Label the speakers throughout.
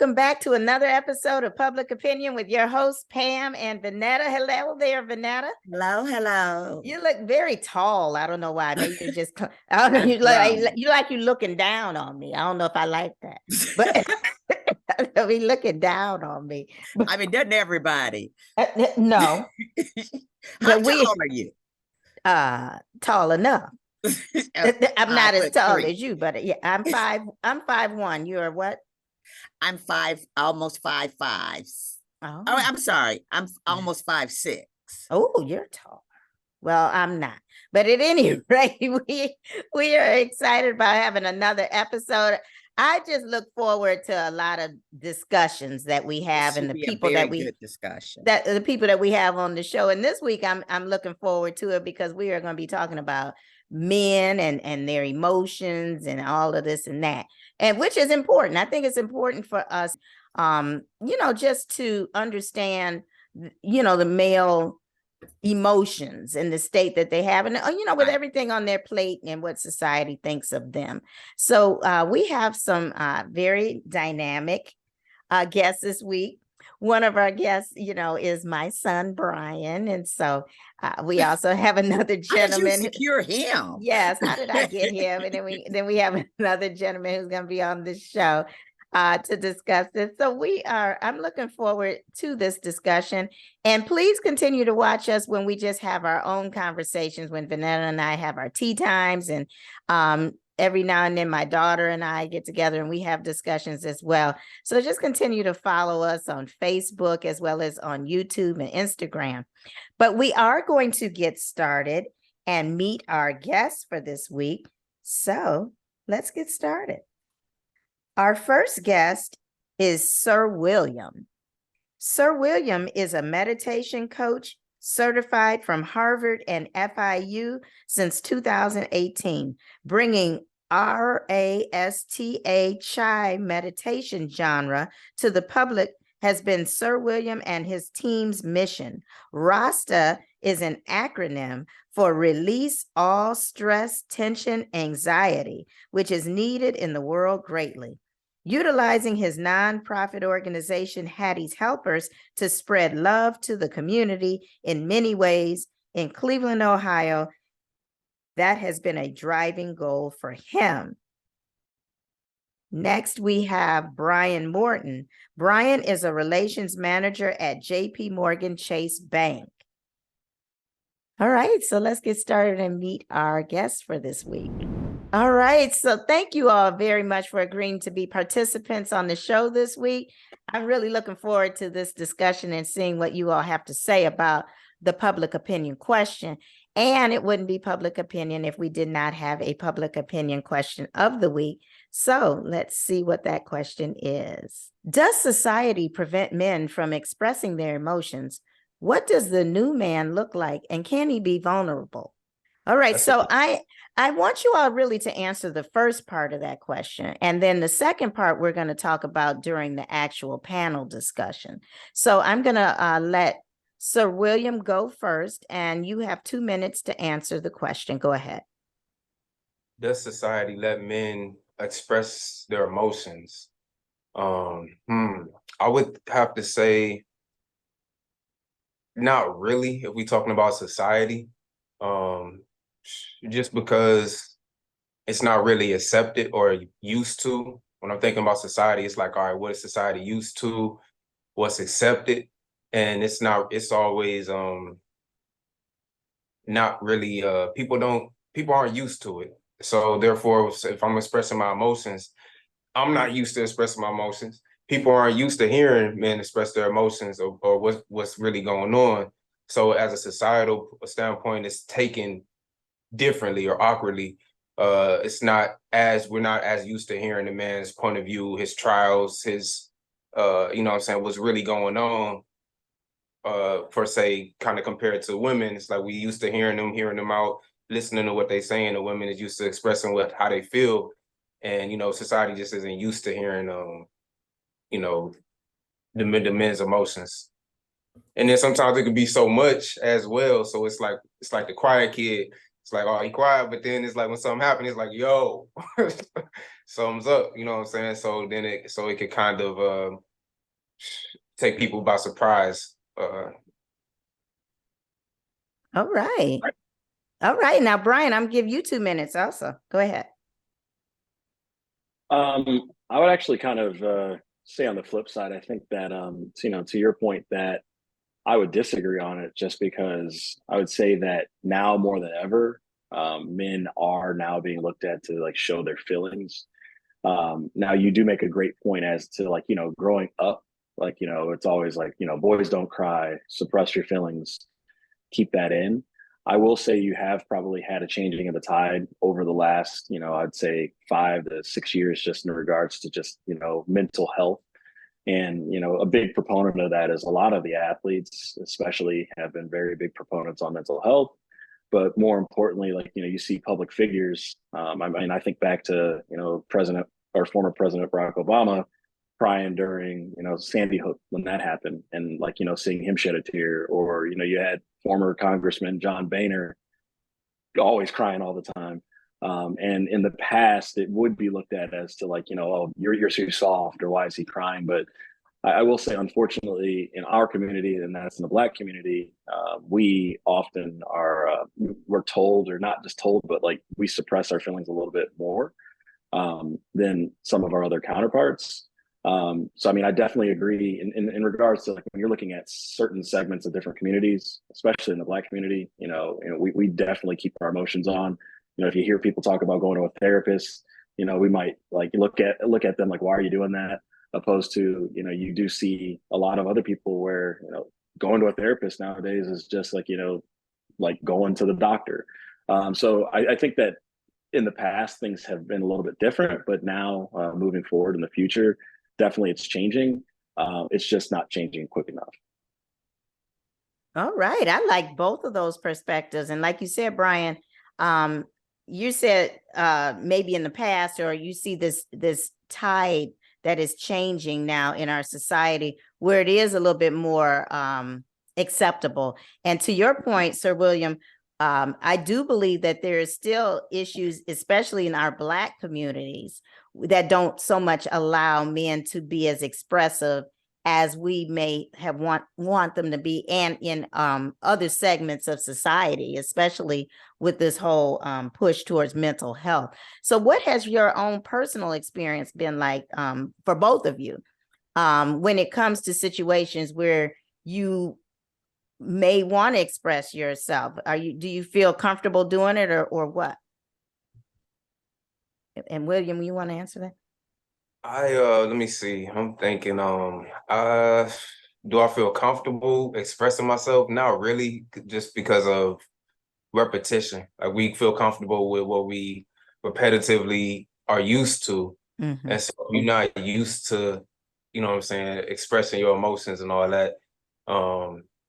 Speaker 1: welcome back to another episode of Public Opinion with your hosts, Pam and Vanetta. Hello there, Vanetta.
Speaker 2: Hello, hello.
Speaker 1: You look very tall. I don't know why. Maybe you're just, I don't know, you like you looking down on me. I don't know if I like that, but I mean, looking down on me.
Speaker 2: I mean, doesn't everybody?
Speaker 1: No.
Speaker 2: How tall are you?
Speaker 1: Tall enough. I'm not as tall
Speaker 2: 5'3"
Speaker 1: as you, but yeah, I'm 5'1". You're what?
Speaker 2: I'm almost 5'5".
Speaker 1: Oh,
Speaker 2: I'm sorry. I'm almost 5'6".
Speaker 1: Oh, you're tall. Well, I'm not. But at any rate, we are excited about having another episode. I just look forward to a lot of discussions that we have and the people that we the people that we have on the show. And this week I'm looking forward to it because we are going to be talking about men and their emotions and all of this and that. And which is important. I think it's important for us just to understand the male emotions and the state that they have, and with everything on their plate and what society thinks of them. So we have some very dynamic guests this week. One of our guests, is my son Bryan, and so we also have another gentleman.
Speaker 2: How did you secure him?
Speaker 1: Yes, how did I get him? And then we have another gentleman who's going to be on this show to discuss this. So I'm looking forward to this discussion. And please continue to watch us when we just have our own conversations, when Vanetta and I have our tea times. And every now and then my daughter and I get together and we have discussions as well. So just continue to follow us on Facebook as well as on YouTube and Instagram. But we are going to get started and meet our guests for this week. So let's get started. Our first guest is Sir William. Sir William is a meditation coach certified from Harvard and FIU since 2018, bringing Rasta Chai meditation genre to the public has been Sir William and his team's mission. Rasta is an acronym for Release All Stress, Tension, Anxiety, which is needed in the world greatly. Utilizing his nonprofit organization, Hattie's Helpers, to spread love to the community in many ways in Cleveland, Ohio, that has been a driving goal for him. Next, we have Bryan Morton. Bryan is a relations manager at JP Morgan Chase Bank. All right, so let's get started and meet our guests for this week. All right, so thank you all very much for agreeing to be participants on the show this week. I'm really looking forward to this discussion and seeing what you all have to say about the public opinion question. And it wouldn't be public opinion if we did not have a public opinion question of the week. So let's see what that question is. Does society prevent men from expressing their emotions? What does the new man look like? And can he be vulnerable? All right, so I want you all really to answer the first part of that question. And then the second part we're going to talk about during the actual panel discussion. So I'm going to let Sir William go first, and you have 2 minutes to answer the question. Go ahead.
Speaker 3: Does society let men express their emotions? I would have to say not really if we're talking about society. Just because it's not really accepted or used to. When I'm thinking about society, it's like, all right, what is society used to? What's accepted? And it's always not really, people aren't used to it. So therefore, if I'm expressing my emotions, I'm not used to expressing my emotions. People aren't used to hearing men express their emotions or what's really going on. So as a societal standpoint, it's taken differently or awkwardly. We're not as used to hearing the man's point of view, his trials, his what's really going on, per se, kind of compared to women. It's like we used to hearing them out, listening to what they're saying. The women is used to expressing how they feel. And, society just isn't used to hearing, the men's emotions. And then sometimes it could be so much as well. So it's like the quiet kid It's like, oh, he quiet, but then it's like when something happens, it's like, yo, something's up, you know what I'm saying? So then it could kind of take people by surprise.
Speaker 1: All right. All right. Now, Bryan, I'm giving you 2 minutes also. Go ahead.
Speaker 4: I would actually kind of say on the flip side, I think that to your point, that I would disagree on it, just because I would say that now more than ever, men are now being looked at to like show their feelings. Now you do make a great point as to like, growing up, like, it's always like, boys don't cry, suppress your feelings, keep that in. I will say you have probably had a changing of the tide over the last, I'd say 5 to 6 years, just in regards to just, mental health. And, a big proponent of that is a lot of the athletes, especially, have been very big proponents on mental health. But more importantly, like, you see public figures. I think back to, President or former President Barack Obama crying during, Sandy Hook when that happened, and like, seeing him shed a tear, or, you had former Congressman John Boehner always crying all the time. And in the past, it would be looked at as to like, oh, you're too soft, or why is he crying? But I will say, unfortunately, in our community, and that's in the Black community, we often are we're told, or not just told, but like we suppress our feelings a little bit more than some of our other counterparts. So, I mean, I definitely agree in regards to like when you're looking at certain segments of different communities, especially in the Black community, we definitely keep our emotions on. If you hear people talk about going to a therapist, we might like look at them like, why are you doing that? Opposed to, you do see a lot of other people where, going to a therapist nowadays is just like, like going to the doctor. So I think that in the past, things have been a little bit different, but now moving forward in the future, definitely it's changing. It's just not changing quick enough.
Speaker 1: All right. I like both of those perspectives. And like you said, Bryan, you said maybe in the past, or you see this tide that is changing now in our society, where it is a little bit more acceptable. And to your point, Sir William, I do believe that there is still issues, especially in our Black communities, that don't so much allow men to be as expressive as we may have want them to be, and in other segments of society, especially with this whole push towards mental health. So what has your own personal experience been like for both of you when it comes to situations where you may want to express yourself? Do you feel comfortable doing it, or what? And William, you want to answer that?
Speaker 3: Let me see. I'm thinking, do I feel comfortable expressing myself? Not really, just because of repetition. Like, we feel comfortable with what we repetitively are used to.
Speaker 1: Mm-hmm.
Speaker 3: And so you're not used to, what I'm saying, expressing your emotions and all that.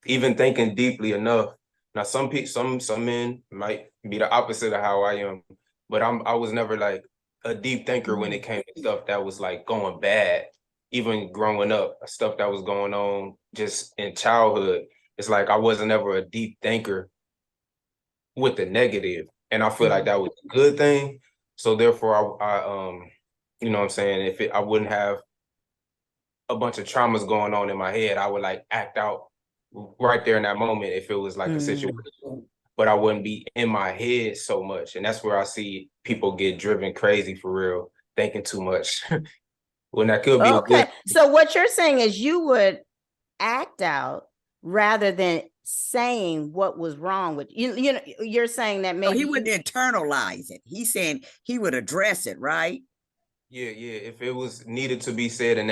Speaker 3: Even thinking deeply enough. Now, some men might be the opposite of how I am, but I was never like a deep thinker when it came to stuff that was like going bad, even growing up, stuff that was going on just in childhood. It's like I wasn't ever a deep thinker with the negative, and I feel like that was a good thing. So therefore, I you know what I'm saying, I wouldn't have a bunch of traumas going on in my head, I would like act out right there in that moment if it was like a situation. But I wouldn't be in my head so much. And that's where I see people get driven crazy for real, thinking too much. When that could be
Speaker 1: okay. So what you're saying is you would act out rather than saying what was wrong with you. You're saying that maybe
Speaker 2: he wouldn't internalize it. He's saying he would address it, right?
Speaker 3: Yeah. If it was needed to be said in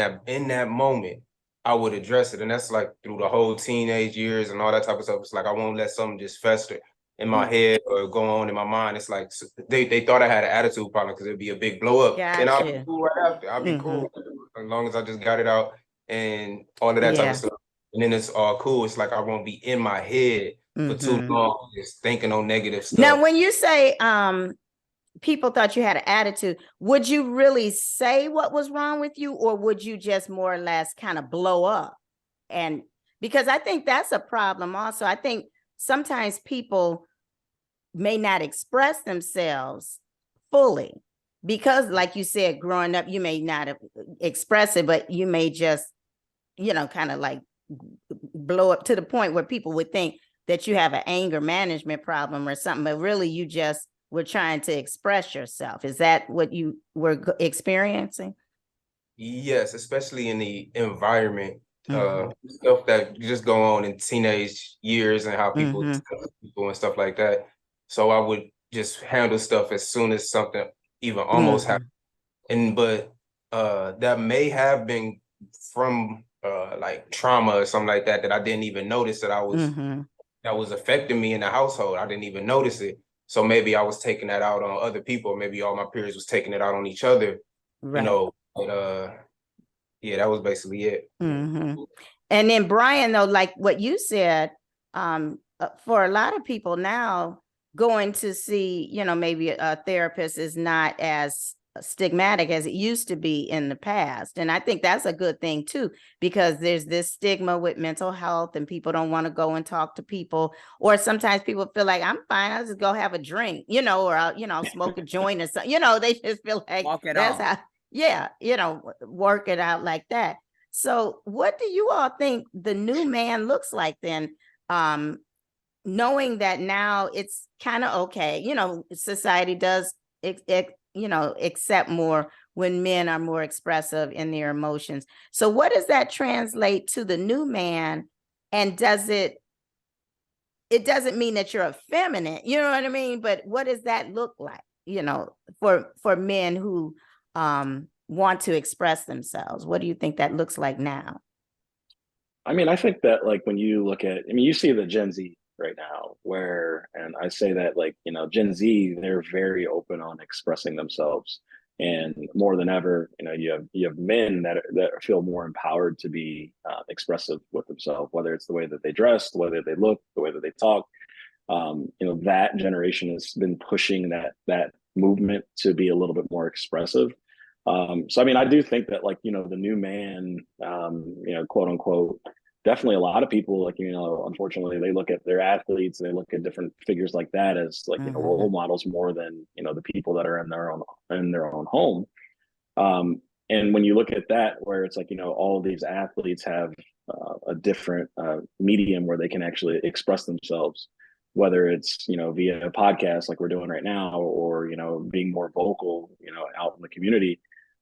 Speaker 3: that moment, I would address it. And that's like through the whole teenage years and all that type of stuff. It's like I won't let something just fester in my head or go on in my mind. It's like they thought I had an attitude problem because it'd be a big blow up.
Speaker 1: Gotcha.
Speaker 3: And I'll be cool right after. I'll be cool as long as I just got it out and all of that type of stuff. And then it's all cool. It's like I won't be in my head for too long, just thinking on negative stuff.
Speaker 1: Now, when you say people thought you had an attitude, would you really say what was wrong with you, or would you just more or less kind of blow up? And because I think that's a problem also. I think sometimes people may not express themselves fully because, like you said, growing up, you may not have expressed it, but you may just, kind of like blow up to the point where people would think that you have an anger management problem or something, but really you just were trying to express yourself. Is that what you were experiencing?
Speaker 3: Yes, especially in the environment,
Speaker 1: Mhm.
Speaker 3: stuff that just go on in teenage years and how people
Speaker 1: Mhm.
Speaker 3: tell people and stuff like that. So I would just handle stuff as soon as something even almost happened. But that may have been from like trauma or something like that I didn't even notice that
Speaker 1: Mhm.
Speaker 3: that was affecting me in the household. I didn't even notice it. So maybe I was taking that out on other people. Maybe all my peers was taking it out on each other,
Speaker 1: Right.
Speaker 3: But yeah, that was basically it.
Speaker 1: And then Bryan, though, like what you said, for a lot of people now, going to see, maybe a therapist is not as stigmatic as it used to be in the past. And I think that's a good thing too, because there's this stigma with mental health and people don't want to go and talk to people. Or sometimes people feel like, I'm fine, I'll just go have a drink, or I'll smoke a joint or something. They just feel like
Speaker 2: Walk it
Speaker 1: that's
Speaker 2: off.
Speaker 1: how, work it out like that. So what do you all think the new man looks like then? Knowing that now it's kind of okay, society does, accept more when men are more expressive in their emotions. So what does that translate to the new man? And it doesn't mean that you're effeminate, you know what I mean? But what does that look like, for men who want to express themselves? What do you think that looks like now?
Speaker 4: I mean, I think that like when you look at, you see the Gen Z right now, and I say that like, Gen Z, they're very open on expressing themselves. And more than ever, you have men that feel more empowered to be expressive with themselves, whether it's the way that they dress, the way that they look, the way that they talk. That generation has been pushing that movement to be a little bit more expressive. So I mean, I do think that like, the new man, quote unquote, definitely a lot of people like, unfortunately they look at their athletes and they look at different figures like that as like, role models more than, the people that are in their own home. And when you look at that, where it's like, all of these athletes have a different medium where they can actually express themselves, whether it's, via a podcast like we're doing right now, or, being more vocal, out in the community.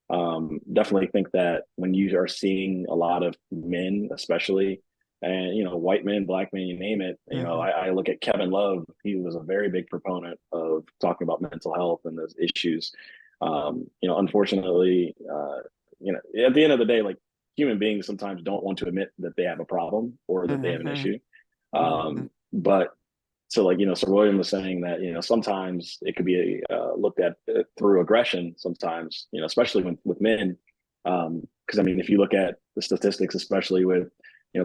Speaker 4: Definitely think that when you are seeing a lot of men, especially, and, white men, black men, you name it, I look at Kevin Love. He was a very big proponent of talking about mental health and those issues. Unfortunately, at the end of the day, like human beings sometimes don't want to admit that they have a problem or that they have an issue. But so like, Sir William was saying that, sometimes it could be looked at through aggression sometimes, especially with men. Because I mean, if you look at the statistics, especially with,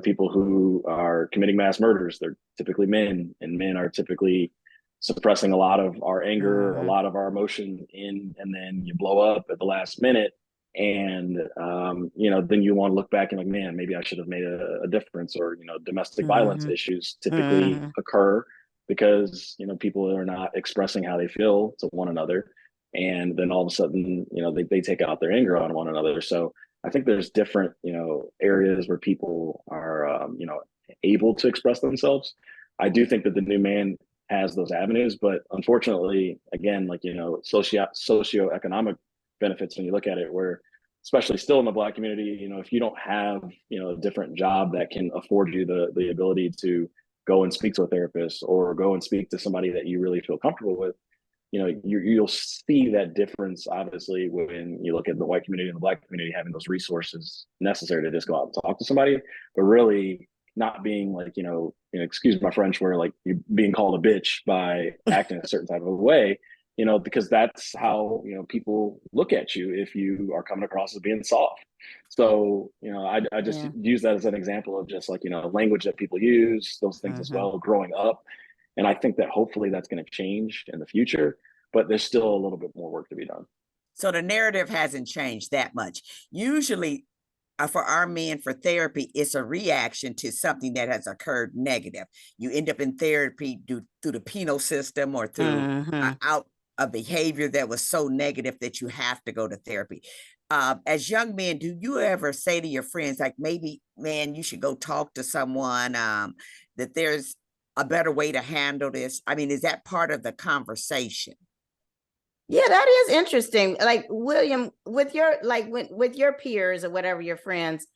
Speaker 4: people who are committing mass murders, they're typically men, and men are typically suppressing a lot of our anger, a lot of our emotion and then you blow up at the last minute. And, then you want to look back and like, man, maybe I should have made a difference. Or, domestic violence issues typically occur because, people are not expressing how they feel to one another. And then all of a sudden, they take out their anger on one another. So I think there's different, areas where people are, able to express themselves. I do think that the new man has those avenues, but unfortunately, again, like, socioeconomic benefits, when you look at it, where especially still in the Black community, if you don't have, a different job that can afford you the ability to go and speak to a therapist or go and speak to somebody that you really feel comfortable with, you'll see that difference, obviously, when you look at the white community and the Black community having those resources necessary to just go out and talk to somebody, but really not being like, excuse my French, where like you're being called a bitch by acting a certain type of way, because that's how, people look at you if you are coming across as being soft. So, I just use that as an example of just like, language that people use, those things as well, growing up. And I think that hopefully that's going to change in the future, but there's still a little bit more work to be done.
Speaker 2: So the narrative hasn't changed that much. Usually for our men for therapy, it's a reaction to something that has occurred negative. You end up in therapy through the penal system or through out a behavior that was so negative that you have to go to therapy. As young men, do you ever say to your friends, like, maybe, man, you should go talk to someone, that there's a better way to handle this? I mean, is that part of the conversation?
Speaker 1: Yeah, that is interesting. Like, William, with your, like, with your peers or whatever, your friends,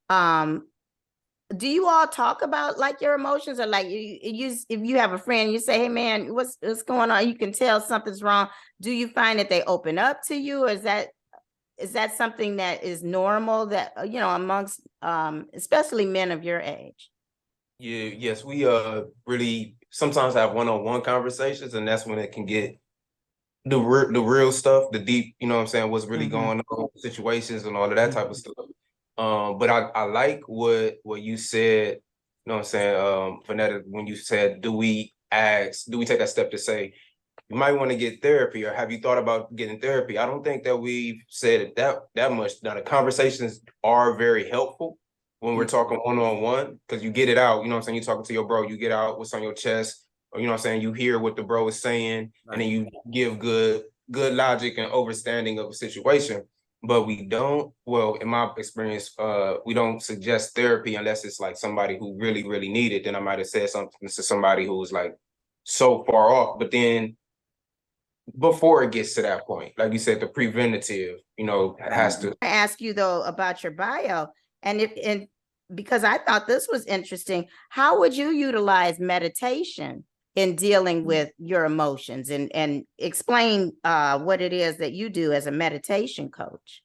Speaker 1: do you all talk about like your emotions, or like you if you have a friend, you say, hey man, what's going on? You can tell something's wrong. Do you find that they open up to you, or is that something that is normal that, you know, amongst especially men of your age?
Speaker 3: Yeah, yes, we really sometimes have one-on-one conversations, and that's when it can get the real stuff, the deep, you know what I'm saying, what's really going on, situations and all of that type of stuff. But I like what you said, you know what I'm saying, Vanetta, when you said, do we take that step to say, you might want to get therapy, or have you thought about getting therapy? I don't think that we've said it that much. Now, the conversations are very helpful when we're talking one-on-one, because you get it out, you know what I'm saying? You're talking to your bro, you get out what's on your chest, or, you know what I'm saying, you hear what the bro is saying, and then you give good logic and understanding of a situation. But we don't, well, in my experience, we don't suggest therapy unless it's like somebody who really, really need it. Then I might have said something to somebody who was like so far off. But then before it gets to that point, like you said, the preventative, you know, has to.
Speaker 1: I ask you though about your bio, and because I thought this was interesting, how would you utilize meditation in dealing with your emotions, and explain what it is that you do as a meditation coach?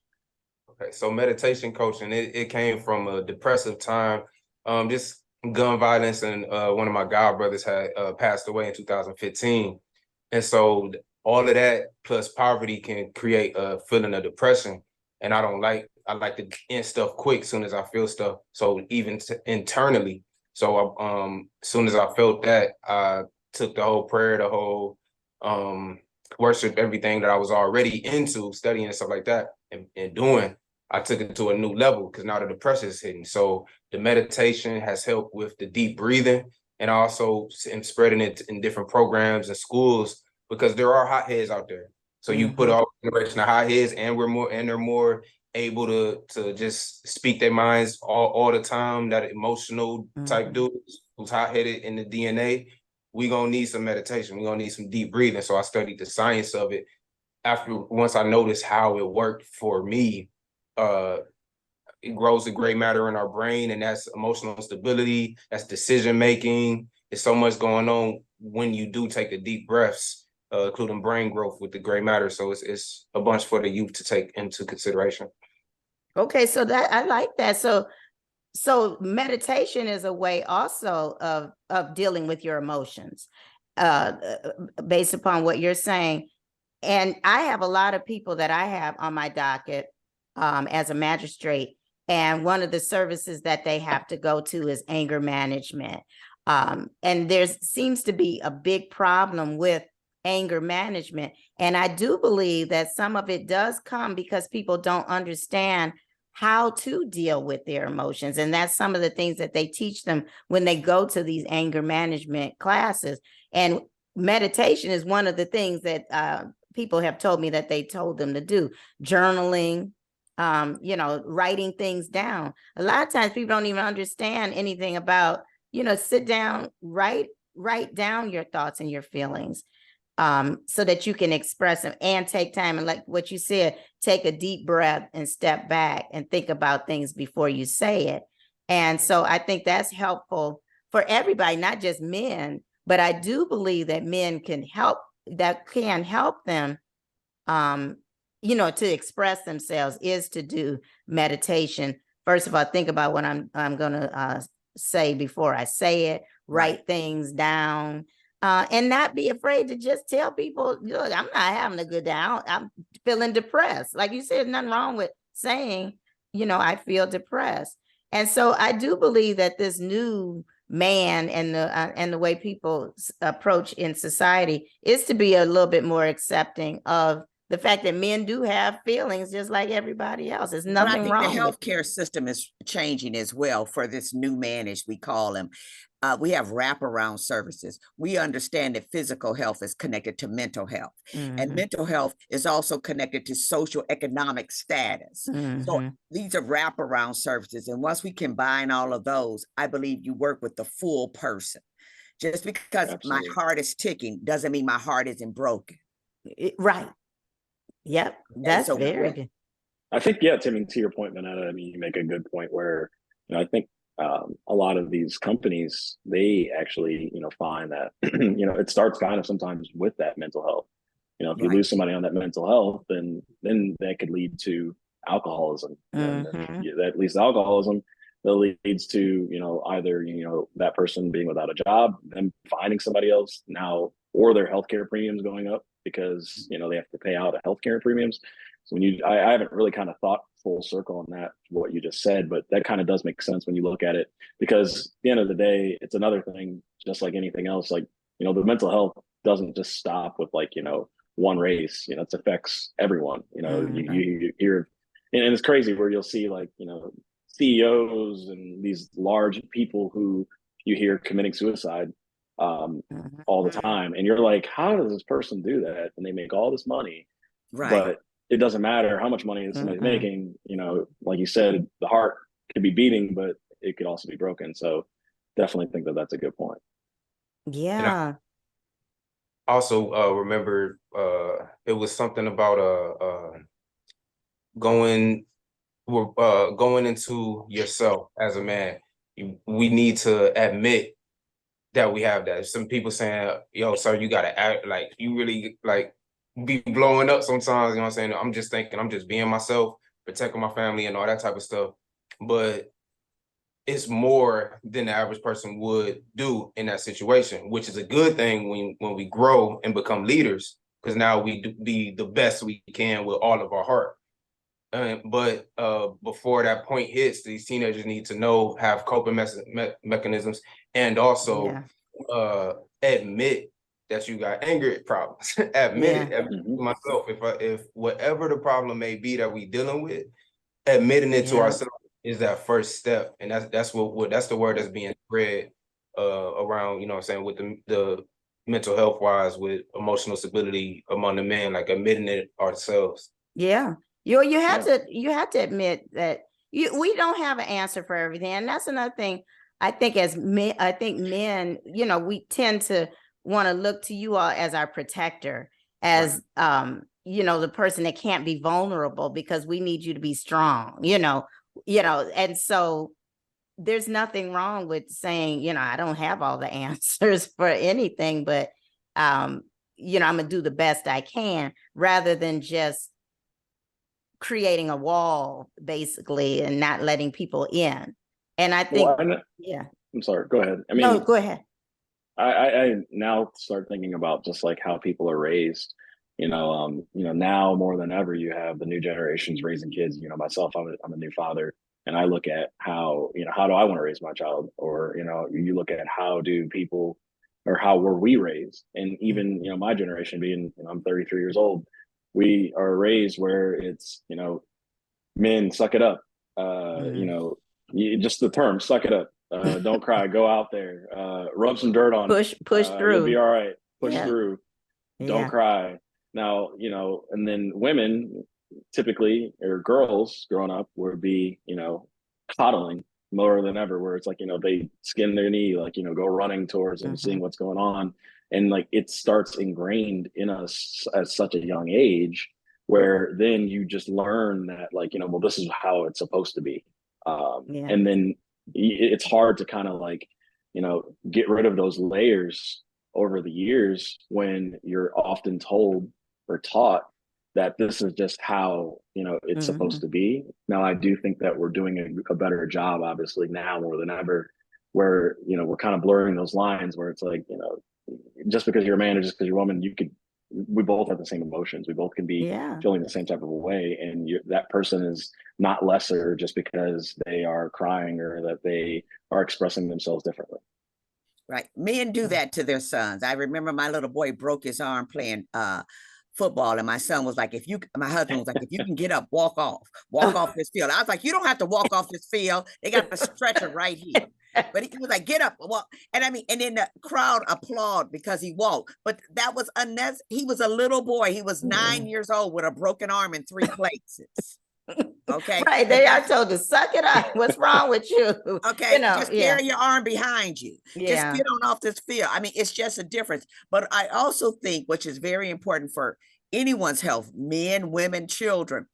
Speaker 3: Okay, so meditation coaching, it came from a depressive time, just gun violence, and one of my god brothers had passed away in 2015, and so all of that plus poverty can create a feeling of depression, and I like to end stuff quick as soon as I feel stuff. So even internally, so as soon as I felt that, I took the whole prayer, the whole worship, everything that I was already into studying and stuff like that, and doing. I took it to a new level because now the depression is hitting. So the meditation has helped with the deep breathing, and also in spreading it in different programs and schools, because there are hotheads out there. So you put all generation of hotheads, and they're more able to just speak their minds all the time. That emotional type dudes who's hot-headed in the DNA. We gonna need some meditation. We gonna need some deep breathing. So I studied the science of it. Once I noticed how it worked for me, it grows the gray matter in our brain, and that's emotional stability, that's decision making. There's so much going on when you do take the deep breaths, including brain growth with the gray matter. So it's a bunch for the youth to take into consideration.
Speaker 1: Okay, so that I like that. So meditation is a way also of dealing with your emotions, based upon what you're saying. And I have a lot of people that I have on my docket as a magistrate, and one of the services that they have to go to is anger management. And there seems to be a big problem with anger management. And I do believe that some of it does come because people don't understand how to deal with their emotions. And that's some of the things that they teach them when they go to these anger management classes. And meditation is one of the things that people have told me that they told them to do. Journaling, you know, writing things down. A lot of times people don't even understand anything about, you know, sit down, write down your thoughts and your feelings, so that you can express them and take time. And like what you said, take a deep breath and step back and think about things before you say it. And so I think that's helpful for everybody, not just men, but I do believe that men can help them, you know, to express themselves, is to do meditation. First of all, think about what I'm going to say before I say it, write things down, and not be afraid to just tell people, look, I'm not having a good day. I'm feeling depressed. Like you said, nothing wrong with saying, you know, I feel depressed. And so I do believe that this new man and the way people approach in society is to be a little bit more accepting of the fact that men do have feelings just like everybody else. There's
Speaker 2: But I
Speaker 1: nothing
Speaker 2: think the
Speaker 1: wrong with it.
Speaker 2: healthcare system is changing as well for this new man, as we call him. We have wraparound services. We understand that physical health is connected to mental health, and mental health is also connected to social economic status. So these are wraparound services. And once we combine all of those, I believe you work with the full person. Just because my heart is ticking doesn't mean my heart isn't broken.
Speaker 1: Right. Yep. That's
Speaker 2: so
Speaker 1: very good.
Speaker 4: I think, yeah, Timmy, to your point, Vanetta, I mean, you make a good point where, I think a lot of these companies, they actually, find that, it starts kind of sometimes with that mental health. If you lose somebody on that mental health, then that could lead to alcoholism. And that leads to alcoholism. That leads to, either, that person being without a job, them finding somebody else now, or their healthcare premiums going up because, they have to pay out healthcare premiums. So when I haven't really kind of thought full circle on that, what you just said, but that kind of does make sense when you look at it, because at the end of the day, it's another thing, just like anything else, like, the mental health doesn't just stop with like, one race, it affects everyone, you hear, and it's crazy where you'll see like, CEOs and these large people who you hear committing suicide all the time. And you're like, how does this person do that? And they make all this money, but it doesn't matter how much money somebody's making, like you said, the heart could be beating, but it could also be broken. So definitely think that that's a good point.
Speaker 1: Yeah.
Speaker 3: Also remember it was something about going into yourself as a man. We need to admit that we have that. Some people saying, yo, sir, you gotta act like you really like be blowing up sometimes, you know what I'm saying? I'm just thinking, I'm just being myself, protecting my family and all that type of stuff. But it's more than the average person would do in that situation, which is a good thing when we grow and become leaders, because now we do be the best we can with all of our heart. But before that point hits, these teenagers need to know, have coping mechanisms, and also admit that you got anger problems. Admit it to myself. If whatever the problem may be that we dealing with, admitting it to ourselves is that first step, and that's the word that's being spread around. You know what I'm saying, with the mental health wise, with emotional stability among the men, like admitting it ourselves.
Speaker 1: Yeah. You have to admit that we don't have an answer for everything. And that's another thing. I think men, we tend to want to look to you all as our protector, as the person that can't be vulnerable, because we need you to be strong, and so there's nothing wrong with saying, I don't have all the answers for anything, but I'm gonna do the best I can, rather than just creating a wall basically and not letting people in. And I think,
Speaker 4: I'm sorry, go ahead. I mean,
Speaker 1: no, go ahead.
Speaker 4: I now start thinking about just like how people are raised, now more than ever, you have the new generations raising kids. Myself, I'm a new father, and I look at how do I want to raise my child? Or, you look at how do people, or how were we raised? And even, my generation being, I'm 33 years old, we are raised where it's, men, suck it up. Just the term, suck it up. Don't cry, go out there, rub some dirt on
Speaker 1: push through.
Speaker 4: You'll be all right. Push through. Don't cry. Now, and then women typically, or girls growing up, would be, coddling more than ever, where it's like, they skin their knee, like, go running towards them, seeing what's going on. And like, it starts ingrained in us at such a young age, where then you just learn that, like, well, this is how it's supposed to be. And then it's hard to kind of like, get rid of those layers over the years, when you're often told or taught that this is just how, it's supposed to be. Now, I do think that we're doing a better job, obviously, now more than ever, where, we're kind of blurring those lines, where it's like, just because you're a man or just because you're a woman, we both have the same emotions. We both can be feeling the same type of a way. And that person is not lesser just because they are crying or that they are expressing themselves differently.
Speaker 2: Right. Men do that to their sons. I remember my little boy broke his arm playing football, and my son was like, my husband was like, if you can get up, walk off this field. I was like, you don't have to walk off this field. They got a stretcher right here. But he was like, get up, walk. And I mean, and then the crowd applauded because he walked. But that was unnecessary. He was a little boy. He was 9 years old with a broken arm in 3 places. Okay.
Speaker 1: Right. They are told to suck it up. What's wrong with you?
Speaker 2: Okay. Just carry your arm behind you. Just get on off this field. I mean, it's just a difference. But I also think, which is very important for anyone's health, men, women, children,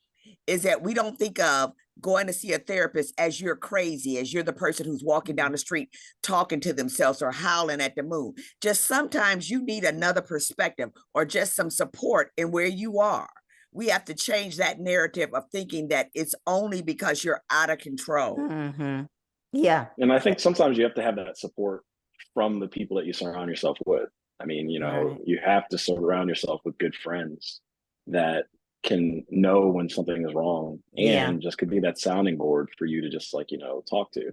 Speaker 2: is that we don't think of going to see a therapist as you're crazy, as you're the person who's walking down the street talking to themselves or howling at the moon. Just sometimes you need another perspective or just some support in where you are. We have to change that narrative of thinking that it's only because you're out of control.
Speaker 1: Mm-hmm. Yeah.
Speaker 4: And I think sometimes you have to have that support from the people that you surround yourself with. I mean, you have to surround yourself with good friends that can know when something is wrong and just could be that sounding board for you to just talk to.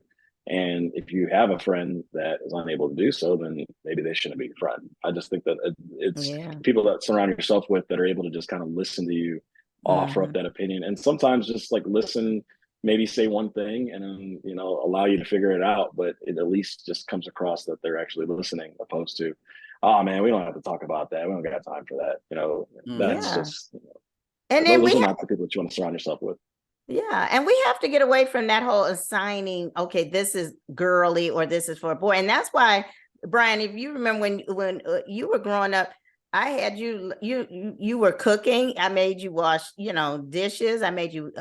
Speaker 4: And if you have a friend that is unable to do so, then maybe they shouldn't be your friend. I just think that it's people that surround yourself with that are able to just kind of listen to you, offer up that opinion, and sometimes just listen, maybe say one thing and then, allow you to figure it out. But it at least just comes across that they're actually listening, opposed to, oh man, we don't have to talk about that. We don't got time for that. That's just,
Speaker 1: and then
Speaker 4: those are not the people that you want to surround yourself with.
Speaker 1: Yeah. And we have to get away from that whole assigning, okay, this is girly or this is for a boy. And that's why, Bryan, if you remember when you were growing up, I had you were cooking. I made you wash, dishes. I made you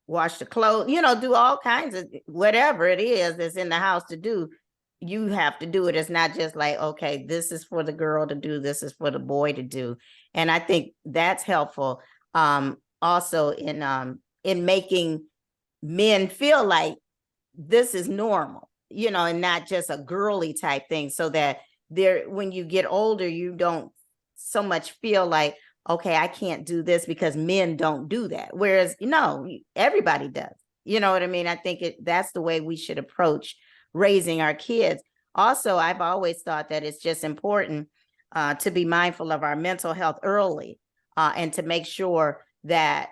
Speaker 1: wash the clothes, do all kinds of whatever it is that's in the house to do. You have to do it. It's not just like, okay, this is for the girl to do, this is for the boy to do. And I think that's helpful. Also in making men feel like this is normal, and not just a girly type thing, so that when you get older, you don't so much feel like, okay, I can't do this because men don't do that. Whereas, everybody does. You know what I mean? I think that's the way we should approach raising our kids. Also, I've always thought that it's just important to be mindful of our mental health early and to make sure that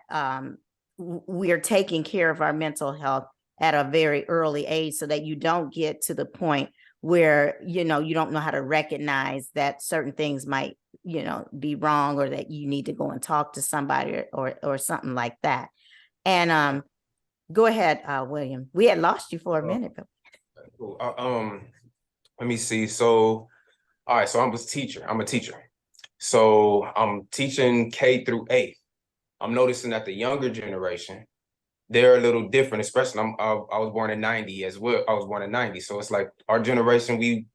Speaker 1: we're taking care of our mental health at a very early age, so that you don't get to the point where, you don't know how to recognize that certain things might, be wrong, or that you need to go and talk to somebody or something like that. And go ahead, William. We had lost you for a minute.
Speaker 3: Let me see. So, all right. So I'm a teacher. So I'm teaching K through 8th. I'm noticing that the younger generation, they're a little different, especially I was born in 90 as well. I was born in 90. So it's like our generation,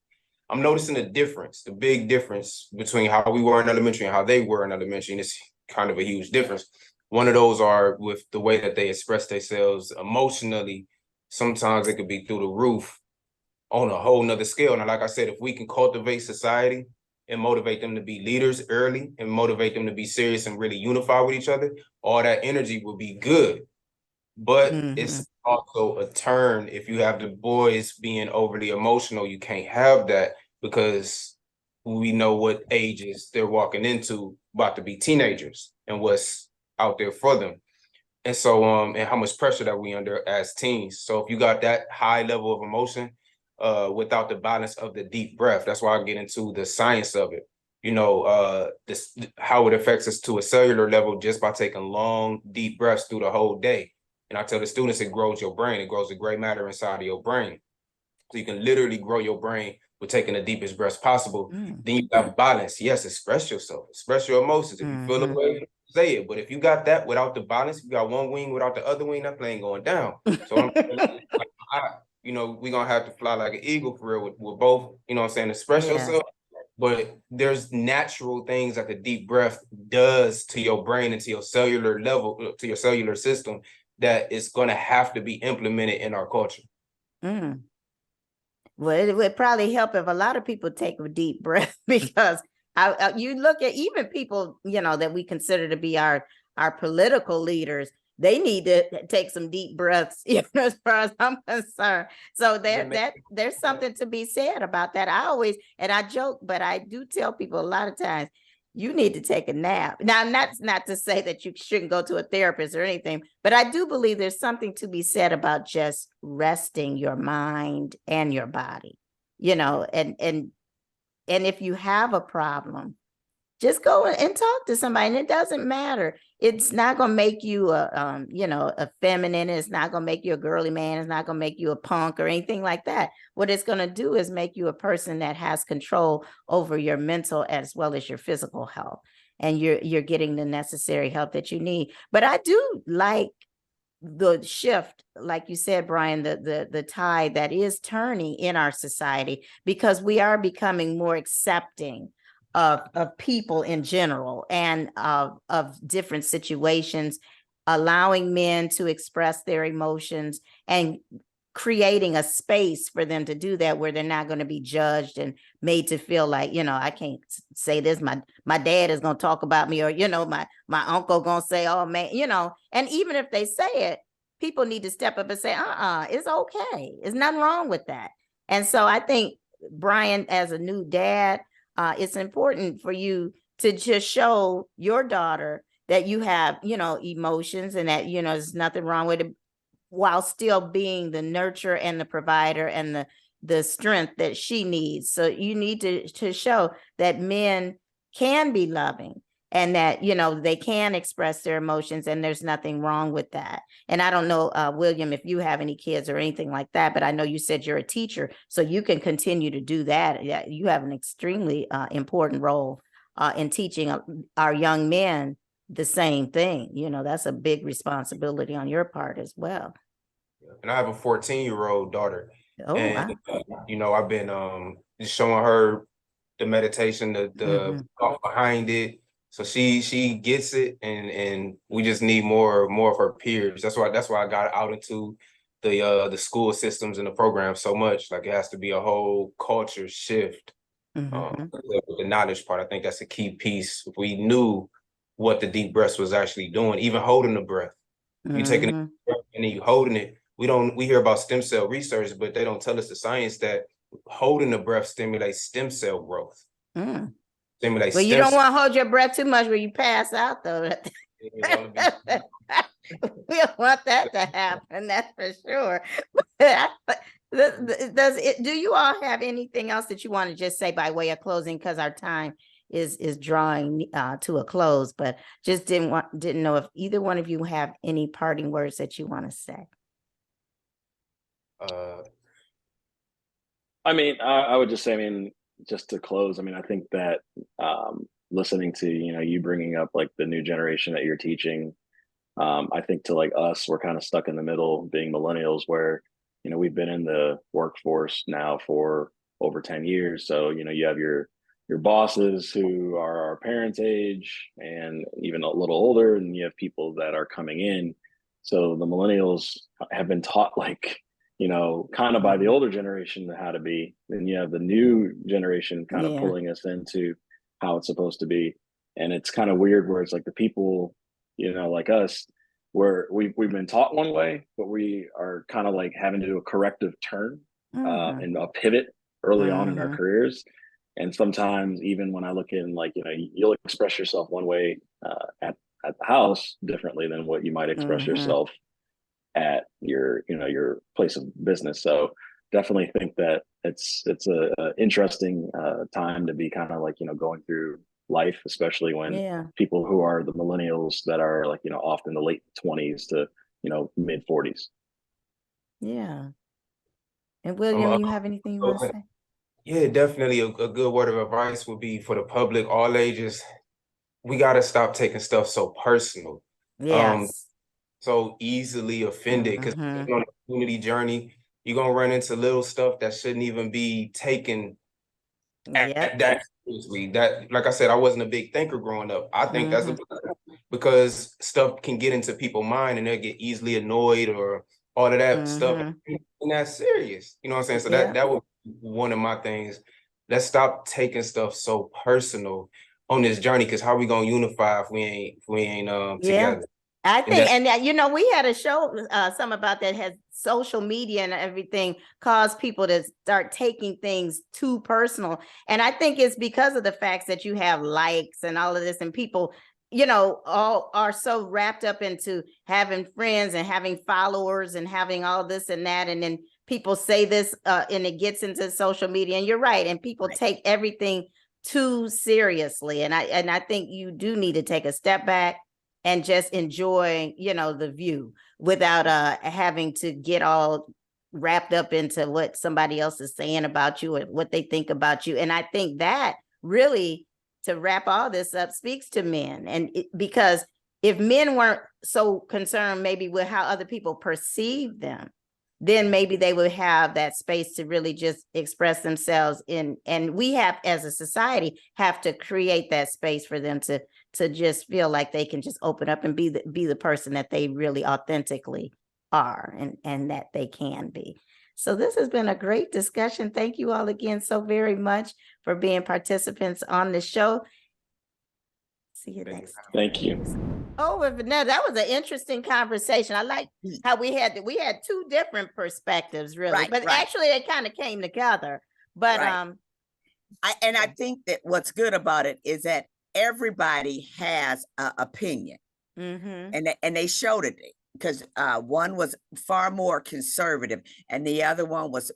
Speaker 3: I'm noticing the big difference between how we were in elementary and how they were in elementary. And it's kind of a huge difference. One of those are with the way that they express themselves emotionally. Sometimes it could be through the roof on a whole nother scale. And like I said, if we can cultivate society and motivate them to be leaders early and motivate them to be serious and really unify with each other, all that energy will be good. But it's also a turn if you have the boys being overly emotional. You can't have that, because we know what ages they're walking into, about to be teenagers, and what's out there for them. And so and how much pressure that we under as teens. So if you got that high level of emotion without the balance of the deep breath, that's why I get into the science of it. How it affects us to a cellular level just by taking long, deep breaths through the whole day. And I tell the students, it grows your brain. It grows the gray matter inside of your brain. So you can literally grow your brain with taking the deepest breaths possible. Then you have balance. Yes, express yourself. Express your emotions. If you feel the way, say it. But if you got that without the balance, you got one wing without the other wing, that plane going down. So we're going to have to fly like an eagle for real with both, express yourself. But there's natural things that the deep breath does to your brain and to your cellular level, to your cellular system, that is going to have to be implemented in our culture.
Speaker 1: Well, it would probably help if a lot of people take a deep breath, because you look at even people, that we consider to be our political leaders, they need to take some deep breaths, as far as I'm concerned. So there's something to be said about that. I joke, but I do tell people a lot of times, you need to take a nap. Now, that's not to say that you shouldn't go to a therapist or anything, but I do believe there's something to be said about just resting your mind and your body, and if you have a problem, just go and talk to somebody. And it doesn't matter. It's not going to make you a feminine. It's not going to make you a girly man. It's not going to make you a punk or anything like that. What it's going to do is make you a person that has control over your mental as well as your physical health. And you're getting the necessary help that you need. But I do like the shift, like you said, Bryan, the tide that is turning in our society, because we are becoming more accepting of people in general and of different situations, allowing men to express their emotions and creating a space for them to do that where they're not going to be judged and made to feel like, I can't say this. My dad is going to talk about me, or, my uncle going to say, oh man, and even if they say it, people need to step up and say, it's okay. There's nothing wrong with that. And so I think, Bryan, as a new dad, it's important for you to just show your daughter that you have, emotions, and that, there's nothing wrong with it, while still being the nurturer and the provider and the strength that she needs. So you need to show that men can be loving, and that, they can express their emotions, and there's nothing wrong with that. And I don't know, William, if you have any kids or anything like that, but I know you said you're a teacher, so you can continue to do that. You have an extremely important role in teaching our young men the same thing. That's a big responsibility on your part as well.
Speaker 3: And I have a 14-year-old daughter.
Speaker 1: Oh,
Speaker 3: and
Speaker 1: wow.
Speaker 3: I've been just showing her the meditation, the thought behind it. So she gets it, and we just need more of her peers. That's why I got out into the school systems and the program so much. Like, it has to be a whole culture shift. With the knowledge part, I think that's a key piece. If we knew what the deep breath was actually doing, even holding the breath, you taking a breath and then you holding it. We hear about stem cell research, but they don't tell us the science that holding the breath stimulates stem cell growth.
Speaker 1: Well, you don't want to hold your breath too much where you pass out, though. We don't want that to happen, that's for sure. Do you all have anything else that you want to just say by way of closing? Because our time is drawing to a close, but just didn't know if either one of you have any parting words that you want to say.
Speaker 4: I would just say, just to close, I think that listening to, you bringing up like the new generation that you're teaching, I think to like us, we're kind of stuck in the middle being millennials where, we've been in the workforce now for over 10 years. So, you have your bosses who are our parents' age and even a little older, and you have people that are coming in. So the millennials have been taught like, kind of by the older generation how to be. Then you have the new generation kind of pulling us into how it's supposed to be. And it's kind of weird where it's like the people, like us, where we've been taught one way, but we are kind of like having to do a corrective turn and a pivot early on in our careers. And sometimes even when I look in, like, you'll express yourself one way at the house differently than what you might express yourself at your place of business. So definitely think that it's a interesting time to be kind of like, going through life, especially when people who are the millennials that are like, often the late 20s to, mid 40s.
Speaker 1: Yeah. And William, you have anything you want to say?
Speaker 3: Yeah, definitely a good word of advice would be for the public, all ages. We got to stop taking stuff so personal.
Speaker 1: Yes.
Speaker 3: So easily offended, because on a community journey, you're gonna run into little stuff that shouldn't even be taken at that seriously. That, like I said, I wasn't a big thinker growing up. I think that's because stuff can get into people's mind and they'll get easily annoyed or all of that stuff. And that's serious. You know what I'm saying? So that was one of my things. Let's stop taking stuff so personal on this journey, because how are we gonna unify if we ain't together?
Speaker 1: I think, and we had a show, some about that, has social media and everything caused people to start taking things too personal. And I think it's because of the facts that you have likes and all of this, and people, all are so wrapped up into having friends and having followers and having all this and that. And then people say this, and it gets into social media, and you're right. And people take everything too seriously. And I think you do need to take a step back and just enjoy, the view without having to get all wrapped up into what somebody else is saying about you or what they think about you. And I think that really, to wrap all this up, speaks to men. And because if men weren't so concerned maybe with how other people perceive them, then maybe they would have that space to really just express themselves in, and we have, as a society, have to create that space for them to just feel like they can just open up and be the person that they really authentically are, and that they can be. So this has been a great discussion. Thank you all again so very much for being participants on the show. See you next time.
Speaker 4: Thank you.
Speaker 1: Oh, Vanetta, that was an interesting conversation. I like how we had two different perspectives, really, but actually they kind of came together. But
Speaker 2: I think that what's good about it is that everybody has an opinion, and they showed it, because one was far more conservative, and the other one was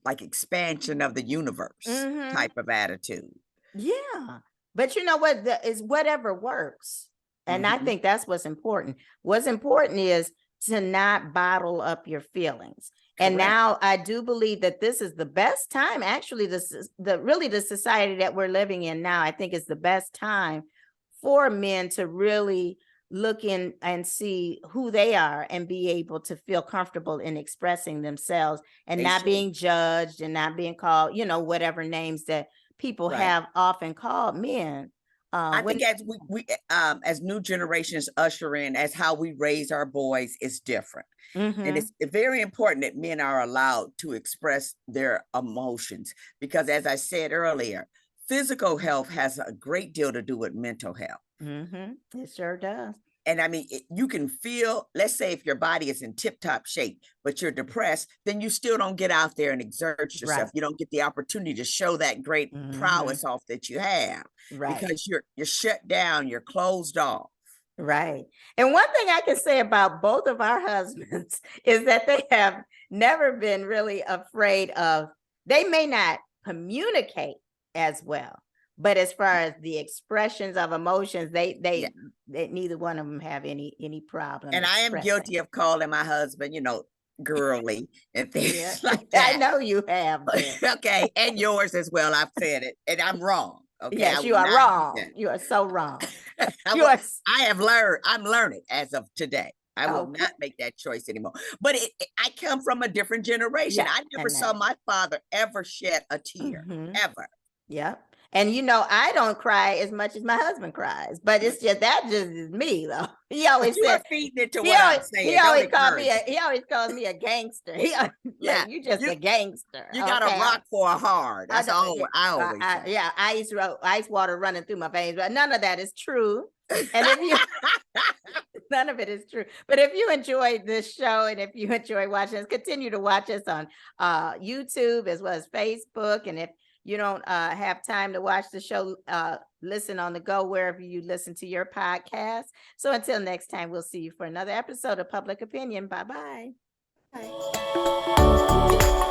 Speaker 2: like expansion of the universe type of attitude.
Speaker 1: Yeah, but you know what? Is whatever works. And I think that's what's important. What's important is to not bottle up your feelings. Correct. And now I do believe that this is the best time. Actually, this is the society that we're living in now. I think is the best time for men to really look in and see who they are and be able to feel comfortable in expressing themselves and not being judged and not being called, whatever names that people have often called men.
Speaker 2: I think as we as new generations usher in, as how we raise our boys is different. And it's very important that men are allowed to express their emotions, because as I said earlier, physical health has a great deal to do with mental health.
Speaker 1: It sure does.
Speaker 2: And I mean, you can feel, let's say if your body is in tip-top shape, but you're depressed, then you still don't get out there and exert yourself. Right. You don't get the opportunity to show that great prowess off that you have, because you're shut down, you're closed off.
Speaker 1: Right. And one thing I can say about both of our husbands is that they have never been really afraid of, they may not communicate as well, but as far as the expressions of emotions, they neither one of them have any problem.
Speaker 2: And I am guilty of calling my husband, girly and things like that.
Speaker 1: I know you have.
Speaker 2: Okay, and yours as well. I've said it, and I'm wrong. Okay,
Speaker 1: yes, you are wrong. You are so wrong.
Speaker 2: I have learned. I'm learning as of today. I will not make that choice anymore. But I come from a different generation. I never saw my father ever shed a tear, ever.
Speaker 1: Yeah. And I don't cry as much as my husband cries, but it's just is me though. He always says,
Speaker 2: feeding it to what I'm saying.
Speaker 1: He always calls me a gangster. You just a gangster.
Speaker 2: You got to rock for a hard. That's all I always say.
Speaker 1: Ice water running through my veins, but none of that is true. And if you none of it is true. But if you enjoyed this show and if you enjoy watching us, continue to watch us on YouTube as well as Facebook. And if you don't have time to watch the show, listen on the go wherever you listen to your podcast. So until next time, we'll see you for another episode of Public Opinion. Bye-bye. Bye.